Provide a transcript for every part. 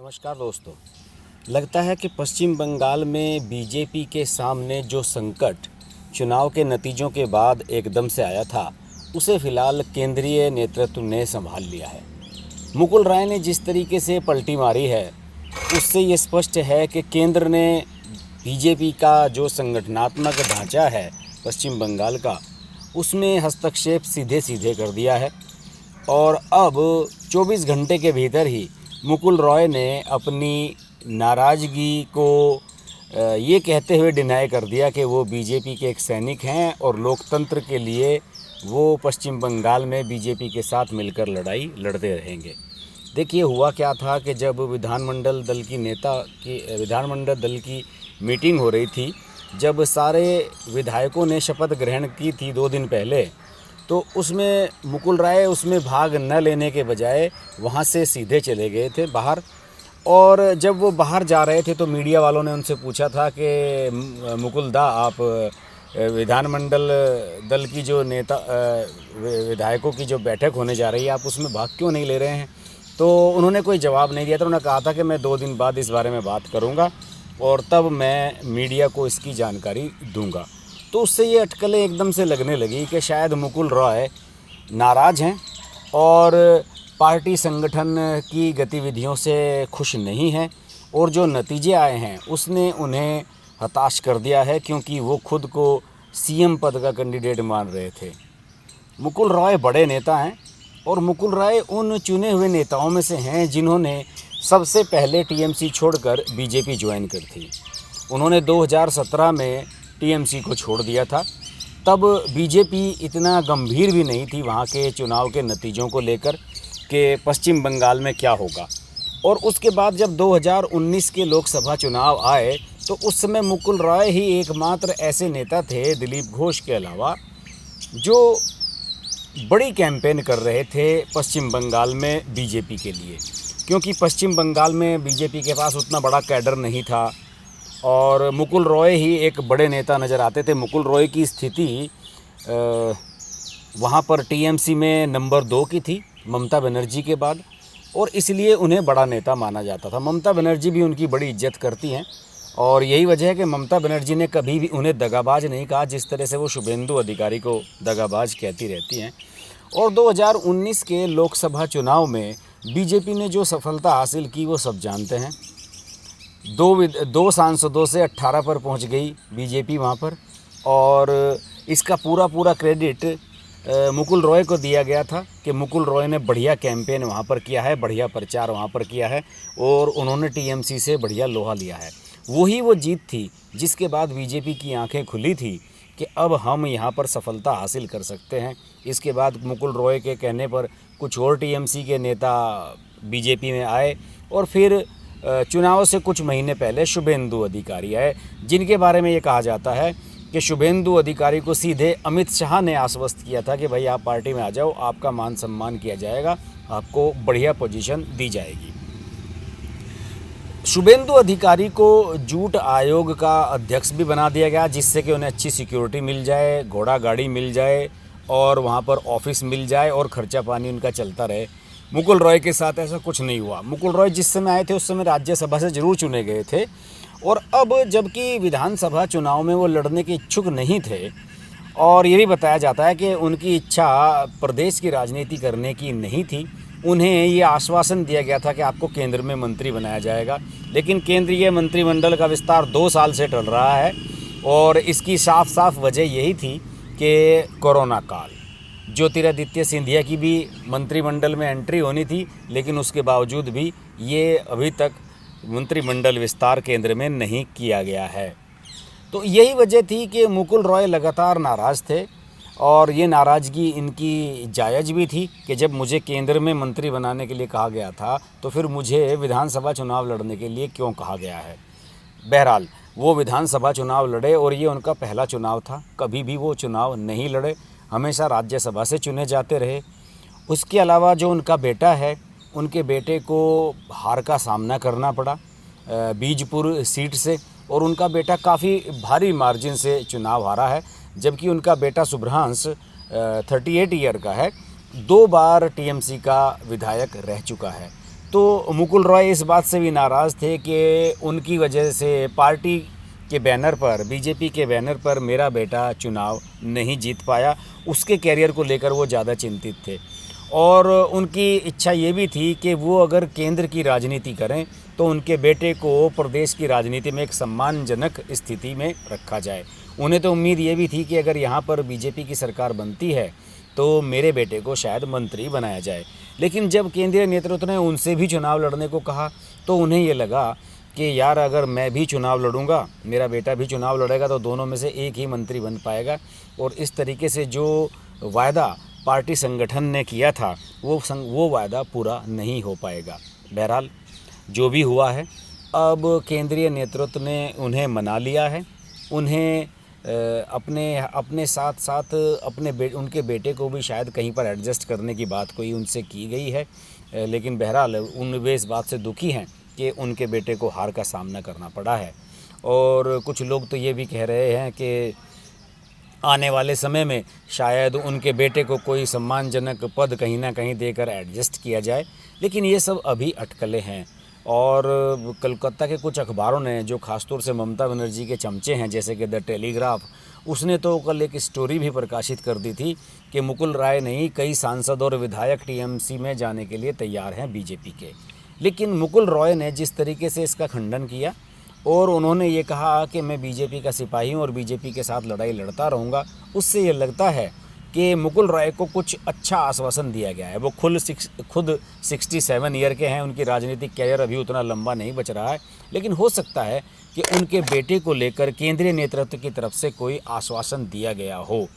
नमस्कार दोस्तों। लगता है कि पश्चिम बंगाल में बीजेपी के सामने जो संकट चुनाव के नतीजों के बाद एकदम से आया था, उसे फिलहाल केंद्रीय नेतृत्व ने संभाल लिया है। मुकुल राय ने जिस तरीके से पलटी मारी है, उससे ये स्पष्ट है कि केंद्र ने बीजेपी का जो संगठनात्मक ढांचा है पश्चिम बंगाल का, उसमें हस्तक्षेप सीधे सीधे कर दिया है। और अब 24 घंटे के भीतर ही मुकुल रॉय ने अपनी नाराज़गी को ये कहते हुए डिनाई कर दिया कि वो बीजेपी के एक सैनिक हैं और लोकतंत्र के लिए वो पश्चिम बंगाल में बीजेपी के साथ मिलकर लड़ाई लड़ते रहेंगे। देखिए, हुआ क्या था कि जब विधानमंडल दल की मीटिंग हो रही थी, जब सारे विधायकों ने शपथ ग्रहण की थी 2 दिन पहले, तो उसमें मुकुल राय उसमें भाग न लेने के बजाय वहाँ से सीधे चले गए थे बाहर। और जब वो बाहर जा रहे थे तो मीडिया वालों ने उनसे पूछा था कि मुकुल दा, आप विधानमंडल दल की जो विधायकों की जो बैठक होने जा रही है, आप उसमें भाग क्यों नहीं ले रहे हैं? तो उन्होंने कोई जवाब नहीं दिया था। उन्होंने कहा था कि मैं 2 दिन बाद इस बारे में बात करूँगा और तब मैं मीडिया को इसकी जानकारी दूँगा। तो उससे ये अटकलें एकदम से लगने लगी कि शायद मुकुल रॉय नाराज़ हैं और पार्टी संगठन की गतिविधियों से खुश नहीं हैं, और जो नतीजे आए हैं उसने उन्हें हताश कर दिया है, क्योंकि वो खुद को सीएम पद का कैंडिडेट मान रहे थे। मुकुल रॉय बड़े नेता हैं और मुकुल रॉय उन चुने हुए नेताओं में से हैं जिन्होंने सबसे पहले टीएमसी छोड़कर बीजेपी ज्वाइन की थी। उन्होंने 2017 में टीएमसी को छोड़ दिया था। तब बीजेपी इतना गंभीर भी नहीं थी वहाँ के चुनाव के नतीजों को लेकर कि पश्चिम बंगाल में क्या होगा। और उसके बाद जब 2019 के लोकसभा चुनाव आए, तो उस समय मुकुल रॉय ही एकमात्र ऐसे नेता थे, दिलीप घोष के अलावा, जो बड़ी कैंपेन कर रहे थे पश्चिम बंगाल में बीजेपी के लिए, क्योंकि पश्चिम बंगाल में बीजेपी के पास उतना बड़ा कैडर नहीं था और मुकुल रॉय ही एक बड़े नेता नज़र आते थे। मुकुल रॉय की स्थिति वहाँ पर टीएमसी में नंबर 2 की थी ममता बनर्जी के बाद, और इसलिए उन्हें बड़ा नेता माना जाता था। ममता बनर्जी भी उनकी बड़ी इज्जत करती हैं और यही वजह है कि ममता बनर्जी ने कभी भी उन्हें दगाबाज नहीं कहा, जिस तरह से वो शुभेंदु अधिकारी को दगाबाज कहती रहती हैं। और 2019 के लोकसभा चुनाव में बीजेपी ने जो सफलता हासिल की वो सब जानते हैं। 2 सांसदों से 18 पर पहुंच गई बीजेपी वहां पर, और इसका पूरा क्रेडिट मुकुल रॉय को दिया गया था कि मुकुल रॉय ने बढ़िया कैंपेन वहां पर किया है, बढ़िया प्रचार वहां पर किया है और उन्होंने टीएमसी से बढ़िया लोहा लिया है। वही वो जीत थी जिसके बाद बीजेपी की आंखें खुली थी कि अब हम यहाँ पर सफलता हासिल कर सकते हैं। इसके बाद मुकुल रॉय के कहने पर कुछ और टीएमसी के नेता बीजेपी में आए और फिर चुनाव से कुछ महीने पहले शुभेंदु अधिकारी आए, जिनके बारे में ये कहा जाता है कि शुभेंदु अधिकारी को सीधे अमित शाह ने आश्वस्त किया था कि भाई आप पार्टी में आ जाओ, आपका मान सम्मान किया जाएगा, आपको बढ़िया पोजीशन दी जाएगी। शुभेंदु अधिकारी को जूट आयोग का अध्यक्ष भी बना दिया गया, जिससे कि उन्हें अच्छी सिक्योरिटी मिल जाए, घोड़ा गाड़ी मिल जाए और वहाँ पर ऑफिस मिल जाए और खर्चा पानी उनका चलता रहे। मुकुल रॉय के साथ ऐसा कुछ नहीं हुआ। मुकुल रॉय जिस समय आए थे उस समय राज्यसभा से जरूर चुने गए थे, और अब जबकि विधानसभा चुनाव में वो लड़ने के इच्छुक नहीं थे, और ये भी बताया जाता है कि उनकी इच्छा प्रदेश की राजनीति करने की नहीं थी। उन्हें ये आश्वासन दिया गया था कि आपको केंद्र में मंत्री बनाया जाएगा, लेकिन केंद्रीय मंत्रिमंडल का विस्तार 2 साल से टल रहा है, और इसकी साफ वजह यही थी कि कोरोना काल। ज्योतिरादित्य सिंधिया की भी मंत्रिमंडल में एंट्री होनी थी, लेकिन उसके बावजूद भी ये अभी तक मंत्रिमंडल विस्तार केंद्र में नहीं किया गया है। तो यही वजह थी कि मुकुल रॉय लगातार नाराज़ थे, और ये नाराज़गी इनकी जायज़ भी थी कि जब मुझे केंद्र में मंत्री बनाने के लिए कहा गया था, तो फिर मुझे विधानसभा चुनाव लड़ने के लिए क्यों कहा गया है। बहरहाल वो विधानसभा चुनाव लड़े और ये उनका पहला चुनाव था। कभी भी वो चुनाव नहीं लड़े, हमेशा राज्यसभा से चुने जाते रहे। उसके अलावा जो उनका बेटा है, उनके बेटे को हार का सामना करना पड़ा बीजपुर सीट से, और उनका बेटा काफ़ी भारी मार्जिन से चुनाव हारा है, जबकि उनका बेटा शुभ्रांश 38 ईयर का है, 2 बार टीएमसी का विधायक रह चुका है। तो मुकुल रॉय इस बात से भी नाराज़ थे कि उनकी वजह से पार्टी के बैनर पर, बीजेपी के बैनर पर मेरा बेटा चुनाव नहीं जीत पाया। उसके कैरियर को लेकर वो ज़्यादा चिंतित थे और उनकी इच्छा ये भी थी कि वो अगर केंद्र की राजनीति करें तो उनके बेटे को प्रदेश की राजनीति में एक सम्मानजनक स्थिति में रखा जाए। उन्हें तो उम्मीद ये भी थी कि अगर यहाँ पर बीजेपी की सरकार बनती है तो मेरे बेटे को शायद मंत्री बनाया जाए। लेकिन जब केंद्रीय नेतृत्व ने उनसे भी चुनाव लड़ने को कहा तो उन्हें ये लगा कि यार अगर मैं भी चुनाव लड़ूंगा, मेरा बेटा भी चुनाव लड़ेगा तो दोनों में से एक ही मंत्री बन पाएगा और इस तरीके से जो वायदा पार्टी संगठन ने किया था वो वायदा पूरा नहीं हो पाएगा। बहरहाल जो भी हुआ है, अब केंद्रीय नेतृत्व ने उन्हें मना लिया है। उन्हें अपने साथ साथ उनके बेटे को भी शायद कहीं पर एडजस्ट करने की बात कोई उनसे की गई है, लेकिन बहरहाल वे इस बात से दुखी हैं कि उनके बेटे को हार का सामना करना पड़ा है। और कुछ लोग तो ये भी कह रहे हैं कि आने वाले समय में शायद उनके बेटे को कोई सम्मानजनक पद कहीं ना कहीं देकर एडजस्ट किया जाए, लेकिन ये सब अभी अटकलें हैं। और कलकत्ता के कुछ अखबारों ने, जो खासतौर से ममता बनर्जी के चमचे हैं जैसे कि द टेलीग्राफ, उसने तो कल एक स्टोरी भी प्रकाशित कर दी थी कि मुकुल राय नहीं, कई सांसद और विधायक टीएमसी में जाने के लिए तैयार हैं बीजेपी के। लेकिन मुकुल रॉय ने जिस तरीके से इसका खंडन किया और उन्होंने ये कहा कि मैं बीजेपी का सिपाही हूँ और बीजेपी के साथ लड़ाई लड़ता रहूँगा, उससे ये लगता है कि मुकुल रॉय को कुछ अच्छा आश्वासन दिया गया है। वो खुद 67 ईयर के हैं, उनकी राजनीतिक कैरियर अभी उतना लंबा नहीं बच रहा है, लेकिन हो सकता है कि उनके बेटे को लेकर केंद्रीय नेतृत्व की तरफ से कोई आश्वासन दिया गया हो।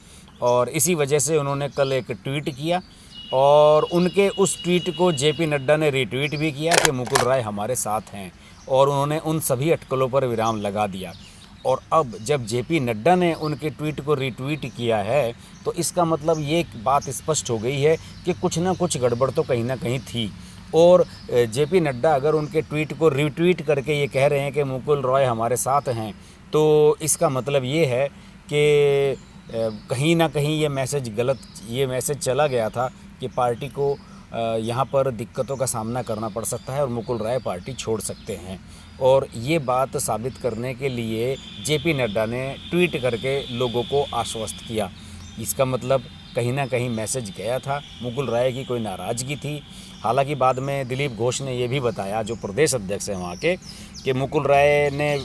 और इसी वजह से उन्होंने कल एक ट्वीट किया और उनके उस ट्वीट को जेपी नड्डा ने रीट्वीट भी किया कि मुकुल रॉय हमारे साथ हैं, और उन्होंने उन सभी अटकलों पर विराम लगा दिया। और अब जब जेपी नड्डा ने उनके ट्वीट को रीट्वीट किया है तो इसका मतलब ये बात स्पष्ट हो गई है कि कुछ ना कुछ गड़बड़ तो कहीं ना कहीं थी। और जेपी नड्डा अगर उनके ट्वीट को रीट्वीट करके ये कह रहे हैं कि मुकुल रॉय हमारे साथ हैं, तो इसका मतलब ये है कि कहीं ना कहीं ये मैसेज चला गया था कि पार्टी को यहाँ पर दिक्कतों का सामना करना पड़ सकता है और मुकुल रॉय पार्टी छोड़ सकते हैं। और ये बात साबित करने के लिए जेपी नड्डा ने ट्वीट करके लोगों को आश्वस्त किया। इसका मतलब कहीं ना कहीं मैसेज गया था, मुकुल रॉय की कोई नाराज़गी थी। हालांकि बाद में दिलीप घोष ने ये भी बताया, जो प्रदेश अध्यक्ष हैं वहाँ के, कि मुकुल रॉय ने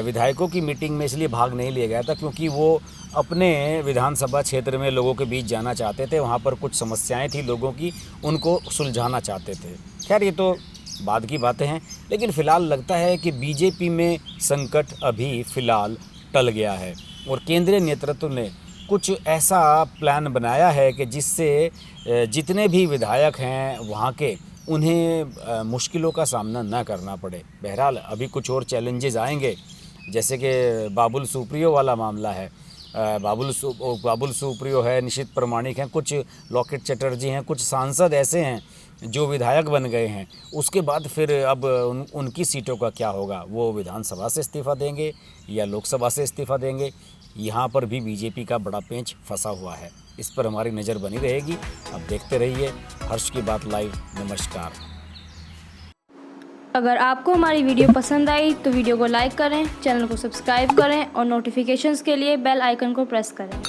विधायकों की मीटिंग में इसलिए भाग नहीं लिया गया था क्योंकि वो अपने विधानसभा क्षेत्र में लोगों के बीच जाना चाहते थे। वहाँ पर कुछ समस्याएं थी लोगों की, उनको सुलझाना चाहते थे। खैर ये तो बाद की बातें हैं, लेकिन फ़िलहाल लगता है कि बीजेपी में संकट अभी फ़िलहाल टल गया है और केंद्रीय नेतृत्व ने कुछ ऐसा प्लान बनाया है कि जिससे जितने भी विधायक हैं वहाँ के, उन्हें मुश्किलों का सामना ना करना पड़े। बहरहाल अभी कुछ और चैलेंजेस आएंगे, जैसे कि बाबुल सुप्रियो वाला मामला है। बाबुल सुप्रियो है, निशित प्रमाणिक हैं, कुछ लॉकेट चटर्जी हैं, कुछ सांसद ऐसे हैं जो विधायक बन गए हैं। उसके बाद फिर अब उनकी सीटों का क्या होगा? वो विधानसभा से इस्तीफ़ा देंगे या लोकसभा से इस्तीफ़ा देंगे? यहाँ पर भी बीजेपी का बड़ा पेंच फंसा हुआ है। इस पर हमारी नज़र बनी रहेगी। अब देखते रहिए हर्ष की बात लाइव। नमस्कार। अगर आपको हमारी वीडियो पसंद आई तो वीडियो को लाइक करें, चैनल को सब्सक्राइब करें और नोटिफिकेशंस के लिए बेल आइकन को प्रेस करें।